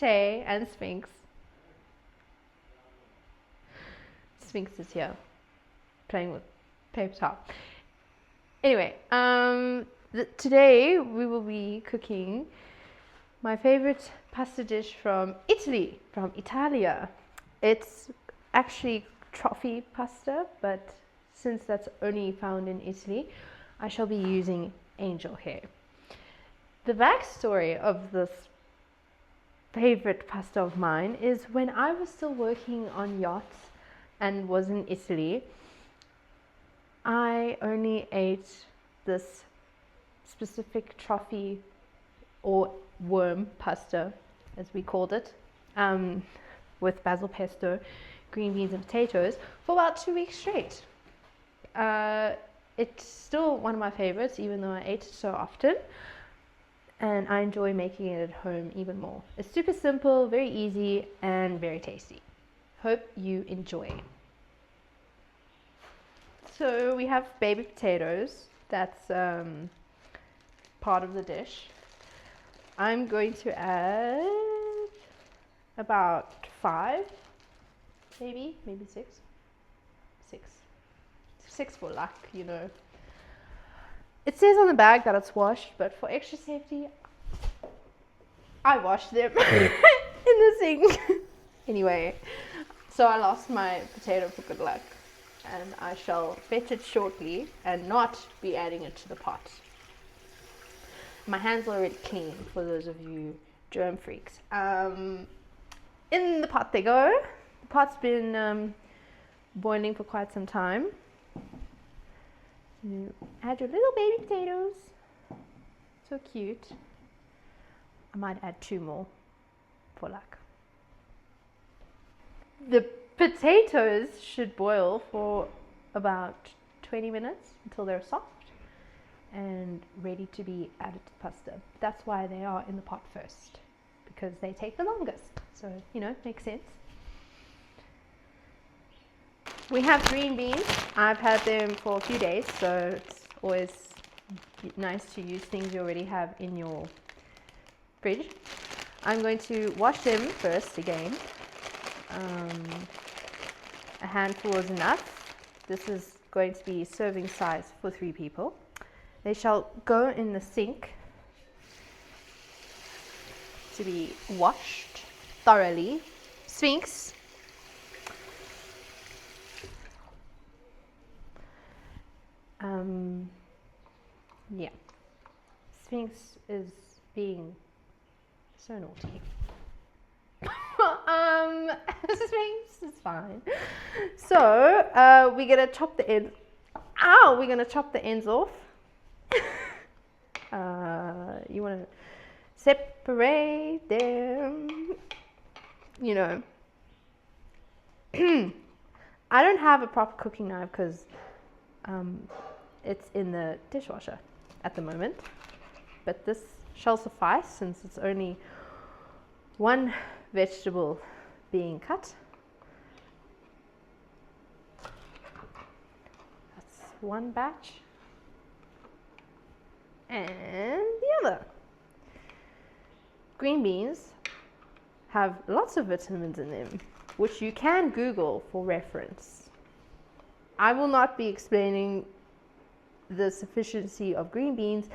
Tay and Sphinx. Sphinx is here playing with paper towel. Anyway, today we will be cooking my favorite pasta dish from Italy, from Italia. It's actually truffle pasta, but since that's only found in Italy, I shall be using angel hair. The backstory of this favorite pasta of mine is when I was still working on yachts and was in Italy, I only ate this specific truffle or worm pasta, as we called it, with basil pesto, green beans and potatoes for about 2 weeks straight. It's still one of my favorites, even though I ate it so often, and I enjoy making it at home even more. It's super simple, very easy, and very tasty. Hope you enjoy. So we have baby potatoes. That's part of the dish. I'm going to add about 5, maybe 6. 6 for luck, you know. It says on the bag that it's washed, but for extra safety, I washed them in the sink. Anyway, so I lost my potato for good luck, and I shall fetch it shortly and not be adding it to the pot. My hands are already clean for those of you germ freaks. In the pot they go. The pot's been boiling for quite some time. You add your little baby potatoes. So cute. I might add 2 more for luck. The potatoes should boil for about 20 minutes until they're soft and ready to be added to the pasta. That's why they are in the pot first, because they take the longest. So, you know, makes sense. We have green beans. I've had them for a few days, so it's always nice to use things you already have in your fridge. I'm going to wash them first again. A handful is enough. This is going to be serving size for 3 people. They shall go in the sink to be washed thoroughly. Sphinx. Yeah. Sphinx is being so naughty. Sphinx is fine. So, we're gonna chop the ends. Ow! We're gonna chop the ends off. You want to separate them, you know. I don't have a proper cooking knife because it's in the dishwasher at the moment, but this shall suffice since it's only one vegetable being cut. That's one batch. And the other. Green beans have lots of vitamins in them, which you can Google for reference. I will not be explaining the sufficiency of green beans,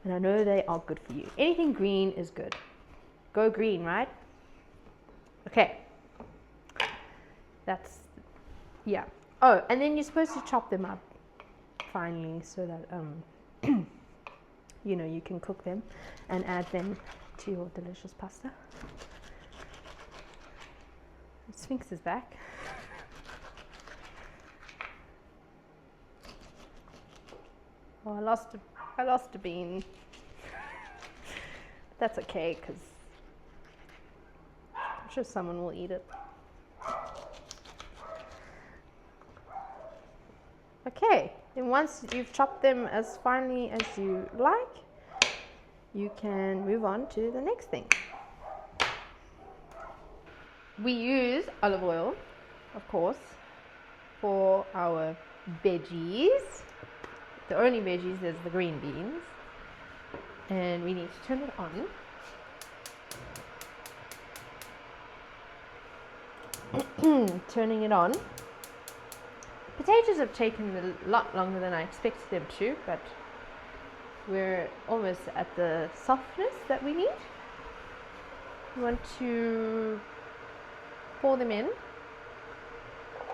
and I know they are good for you. Anything green is good. Go green, right? Okay. That's, yeah. Oh, and then you're supposed to chop them up finely so that you know, you can cook them and add them to your delicious pasta. Sphinx is back. Oh, I lost a bean. That's okay, because I'm sure someone will eat it. Okay, then once you've chopped them as finely as you like, you can move on to the next thing. We use olive oil, of course, for our veggies. The only veggies is the green beans. And we need to turn it on. turning it on. Potatoes have taken a lot longer than I expected them to, but we're almost at the softness that we need. We want to pour them in,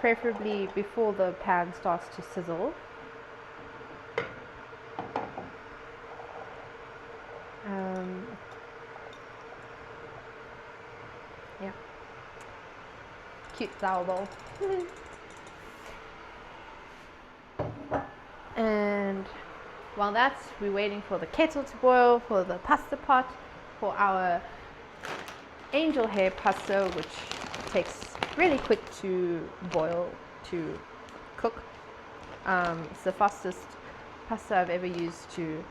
preferably before the pan starts to sizzle. Yeah, cute sour bowl. And while we're waiting for the kettle to boil, for the pasta pot, for our angel hair pasta, which takes really quick to boil, to cook. It's the fastest pasta I've ever used to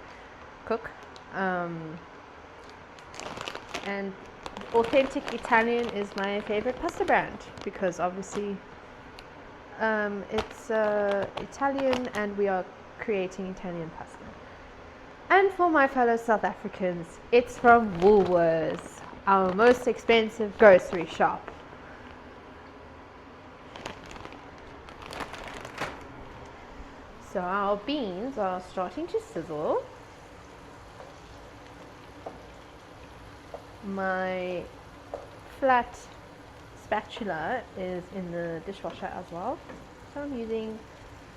cook. And Authentic Italian is my favorite pasta brand because obviously it's Italian and we are creating Italian pasta. And for my fellow South Africans, it's from Woolworths, our most expensive grocery shop. So our beans are starting to sizzle. My flat spatula is in the dishwasher as well, so I'm using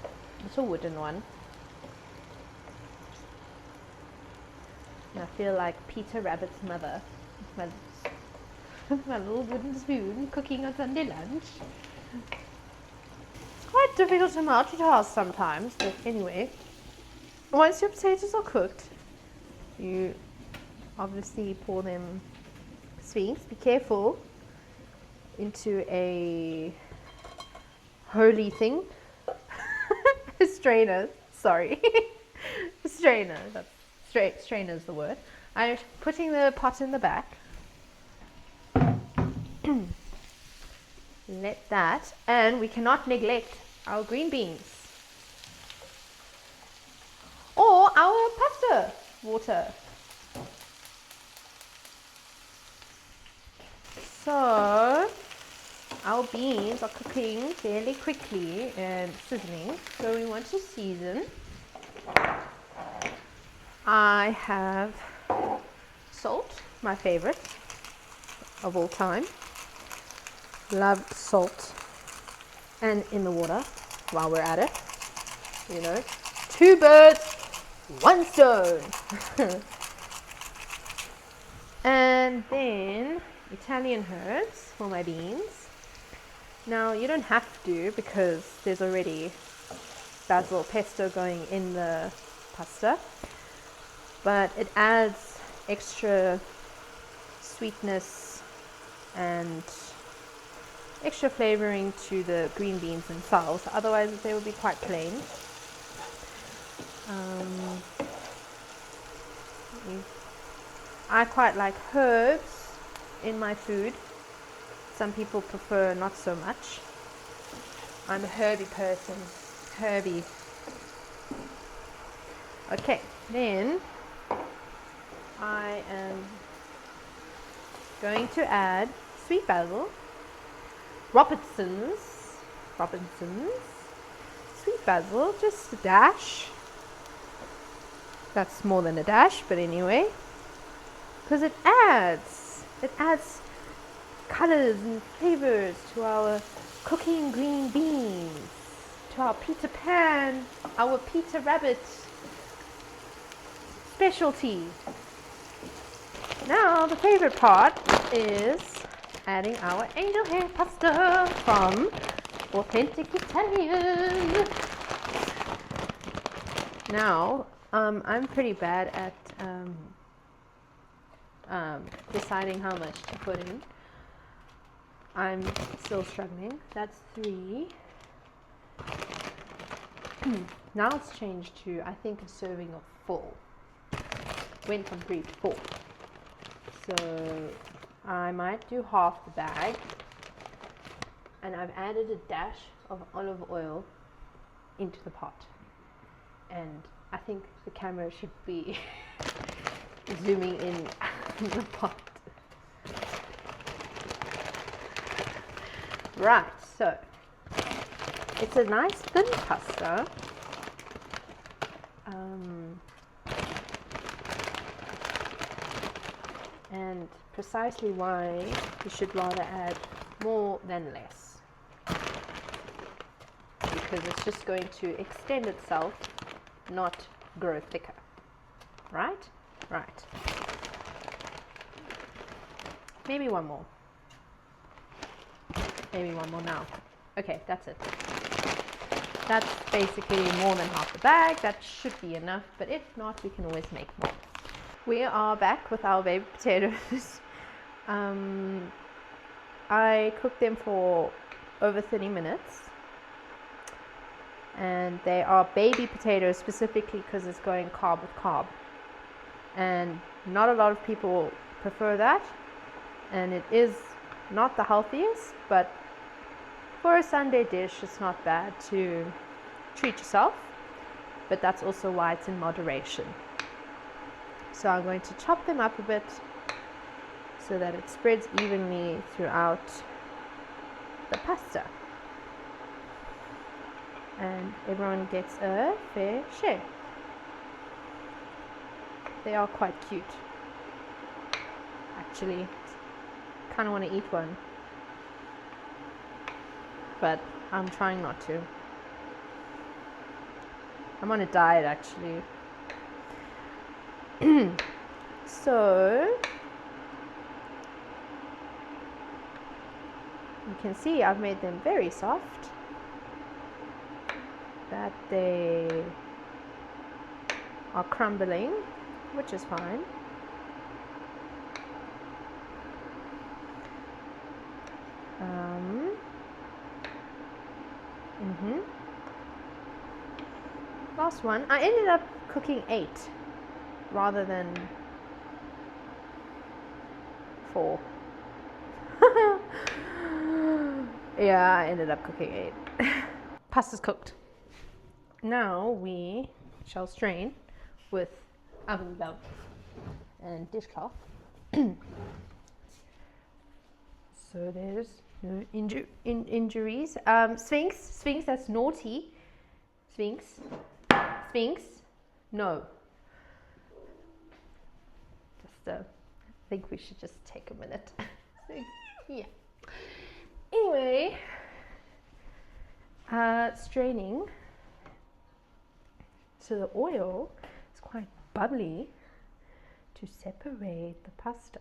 a little wooden one. And I feel like Peter Rabbit's mother, my little wooden spoon, cooking on Sunday lunch. It's quite difficult to multitask sometimes, but anyway, once your potatoes are cooked, you obviously pour them, Sphinx, be careful, into a holy thing. A strainer, sorry. A strainer, strainer is the word. I'm putting the pot in the back. Let that, and we cannot neglect our green beans or our pasta water. So our beans are cooking fairly quickly and sizzling, so we want to season. I have salt, my favorite of all time. Love salt. And in the water, while we're at it, you know, 2 birds, 1 stone. And then Italian herbs for my beans. Now you don't have to because there's already basil pesto going in the pasta, but it adds extra sweetness and extra flavoring to the green beans themselves, otherwise they would be quite plain. I quite like herbs in my food. Some people prefer not so much. I'm a herby person. Herby. Okay, then I am going to add sweet basil, Robinson's, sweet basil, just a dash. That's more than a dash, but anyway, because it adds colors and flavors to our cooking green beans, to our Peter Pan, our Peter Rabbit specialty. Now the favorite part is adding our angel hair pasta from Authentic Italian. Now I'm pretty bad at deciding how much to put in. I'm still struggling. That's 3. Now it's changed to, I think, a serving of 4. Went from 3 to 4. So I might do half the bag. And I've added a dash of olive oil into the pot. And I think the camera should be zooming in the pot. Right, so it's a nice thin pasta. And precisely why you should rather add more than less, because it's just going to extend itself, not grow thicker. Right? Right. Maybe one more. Maybe one more now. Okay, that's it. That's basically more than half the bag. That should be enough, but if not, we can always make more. We are back with our baby potatoes. I cooked them for over 30 minutes. And they are baby potatoes specifically because it's going carb with carb. And not a lot of people prefer that. And it is not the healthiest, but for a Sunday dish, it's not bad to treat yourself. But that's also why it's in moderation. So I'm going to chop them up a bit so that it spreads evenly throughout the pasta. And everyone gets a fair share. They are quite cute. Actually, kind of want to eat one. But I'm trying not to. I'm on a diet actually. So you can see I've made them very soft, that they are crumbling, which is fine. Last one. I ended up cooking 8 rather than 4. Yeah, I ended up cooking 8. Pasta's cooked. Now we shall strain with oven glove and dishcloth. So there's no injuries. Sphinx, that's naughty. Sphinx, no. I think we should just take a minute. So, yeah. Anyway, straining. So the oil is quite bubbly to separate the pasta.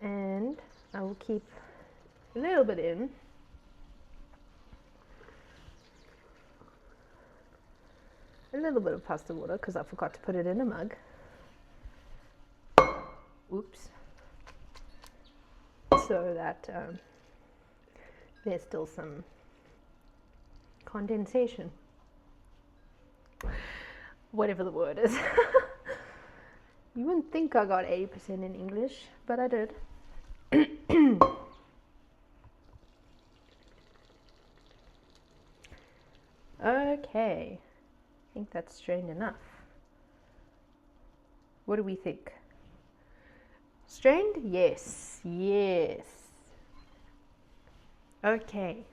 And I will keep a little bit in. A little bit of pasta water because I forgot to put it in a mug. Oops. So that there's still some condensation. Whatever the word is. You wouldn't think I got 80% in English, but I did. Okay. I think that's strained enough. What do we think? Strained? Yes. Yes. Okay.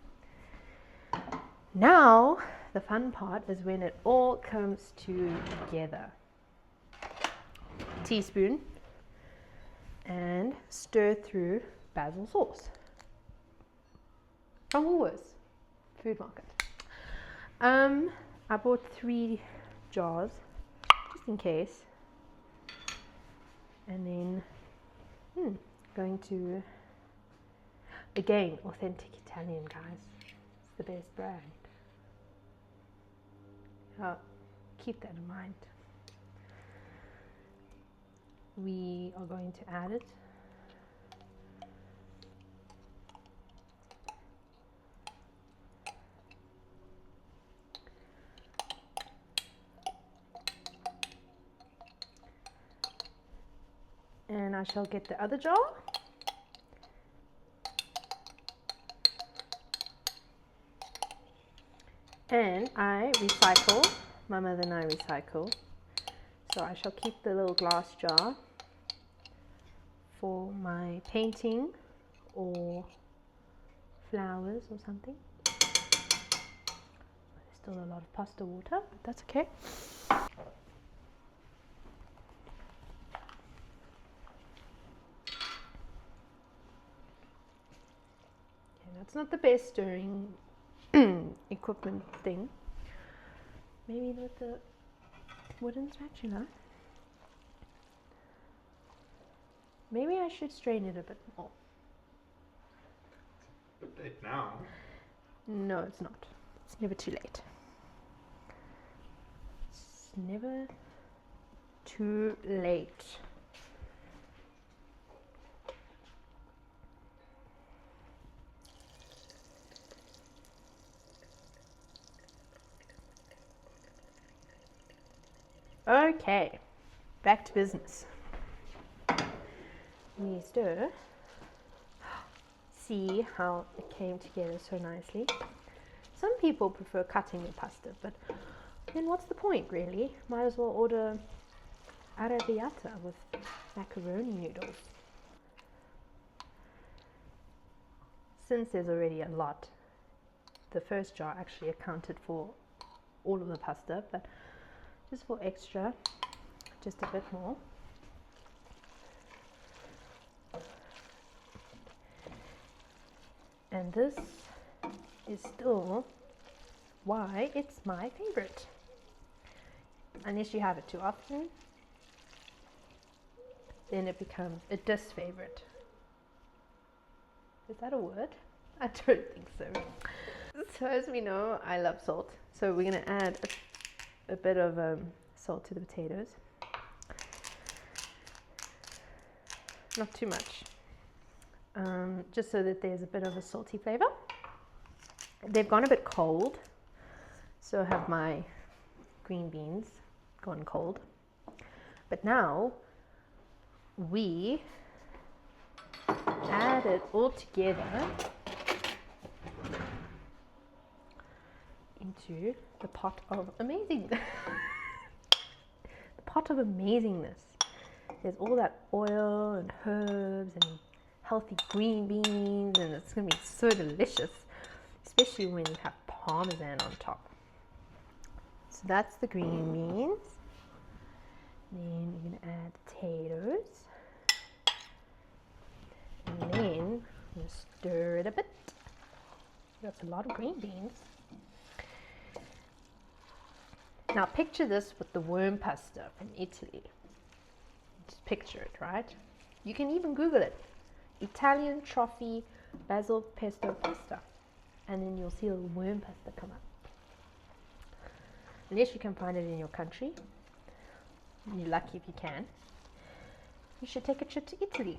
Now, the fun part is when it all comes together. Teaspoon and stir through basil sauce from Woolworths Food Market. I bought 3 jars just in case, and then going to, again, authentic Italian, guys. It's the best brand. Keep that in mind. We are going to add it. And I shall get the other jar. And I recycle. My mother and I recycle. So I shall keep the little glass jar for my painting or flowers or something. There's still a lot of pasta water, but that's okay. That's not the best stirring equipment thing. Maybe with the wooden spatula. Maybe I should strain it a bit more. But late now. No, it's not. It's never too late. It's never too late. Okay, back to business. We stir. See how it came together so nicely. Some people prefer cutting the pasta, but then what's the point really? Might as well order arrabbiata with macaroni noodles. Since there's already a lot, the first jar actually accounted for all of the pasta, but just for extra, just a bit more. And this is still why it's my favorite. Unless you have it too often, then it becomes a disfavorite. Is that a word? I don't think so. So as we know, I love salt. So we're going to add a bit of salt to the potatoes. Not too much. Just so that there's a bit of a salty flavor. They've gone a bit cold, so have my green beans gone cold. But now we add it all together into the pot of amazing. The pot of amazingness. There's all that oil and herbs and healthy green beans, and it's going to be so delicious, especially when you have parmesan on top. So that's the green beans. Then you're going to add potatoes, and then you stir it a bit. That's a lot of green beans. Now picture this with the worm pasta from Italy. Just picture it, right? You can even Google it. Italian trophy Basil Pesto Pasta, and then you'll see a worm pasta come up. Unless you can find it in your country, you're lucky if you can. You should take a trip to Italy.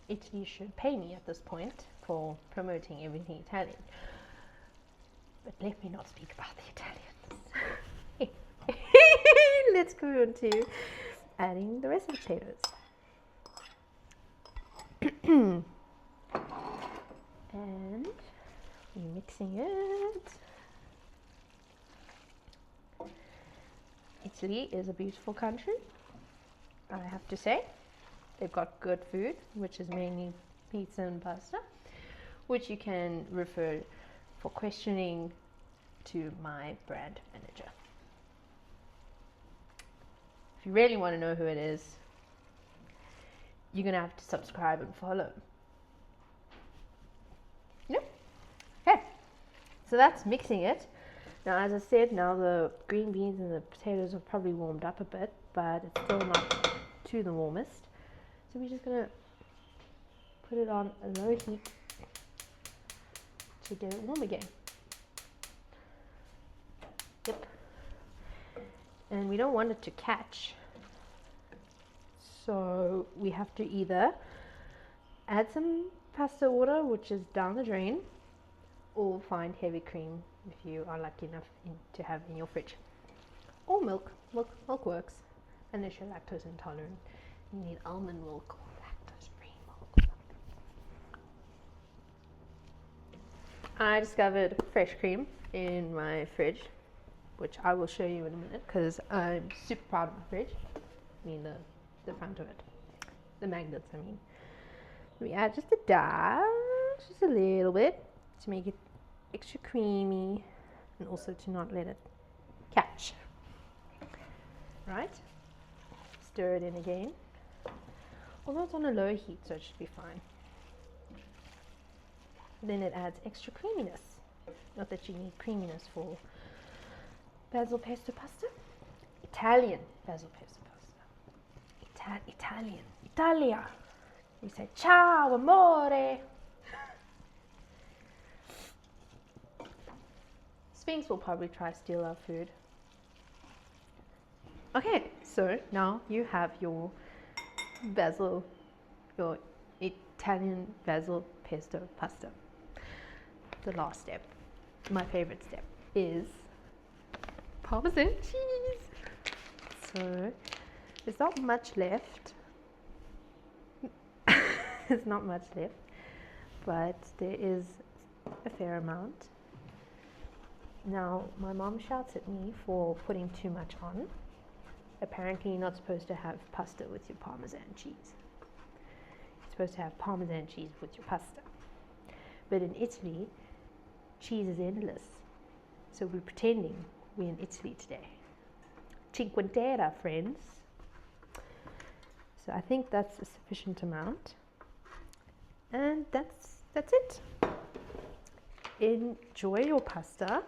Italy should pay me at this point for promoting everything Italian. But let me not speak about the Italians. Let's go on to adding the rest of the potatoes. And you're mixing it. Italy is a beautiful country, I have to say. They've got good food, which is mainly pizza and pasta, which you can refer for questioning to my brand manager. If you really want to know who it is, you're going to have to subscribe and follow. Yep. Okay. So that's mixing it. Now, as I said, now the green beans and the potatoes have probably warmed up a bit, but it's still not to the warmest. So we're just going to put it on a low heat to get it warm again. Yep. And we don't want it to catch. So we have to either add some pasta water, which is down the drain, or find heavy cream if you are lucky enough to have in your fridge. Or milk. Milk works, unless you're lactose intolerant. You need almond milk or lactose-free milk. I discovered fresh cream in my fridge, which I will show you in a minute because I'm super proud of my fridge. I mean the front of it. the magnets, I mean. We add just a dash, just a little bit, to make it extra creamy and also to not let it catch. Right? Stir it in again. Although it's on a low heat, so it should be fine. Then it adds extra creaminess. Not that you need creaminess for basil pesto pasta. Italian basil pesto pasta. Italian. Italia. We say ciao amore. Sphinx will probably try to steal our food. Okay, so now you have your Italian basil pesto pasta. The last step, my favorite step, is Parmesan cheese. So there's not much left. There's not much left, but there is a fair amount. Now, my mom shouts at me for putting too much on. Apparently, you're not supposed to have pasta with your Parmesan cheese. You're supposed to have Parmesan cheese with your pasta. But in Italy, cheese is endless. So we're pretending we're in Italy today. Cinquantera, friends. So I think that's a sufficient amount. And that's it. Enjoy your pasta.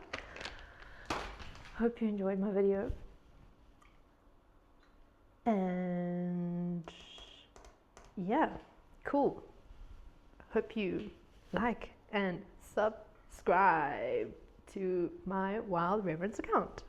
Hope you enjoyed my video. And yeah, cool. Hope you like and subscribe to my Wild Reverence account.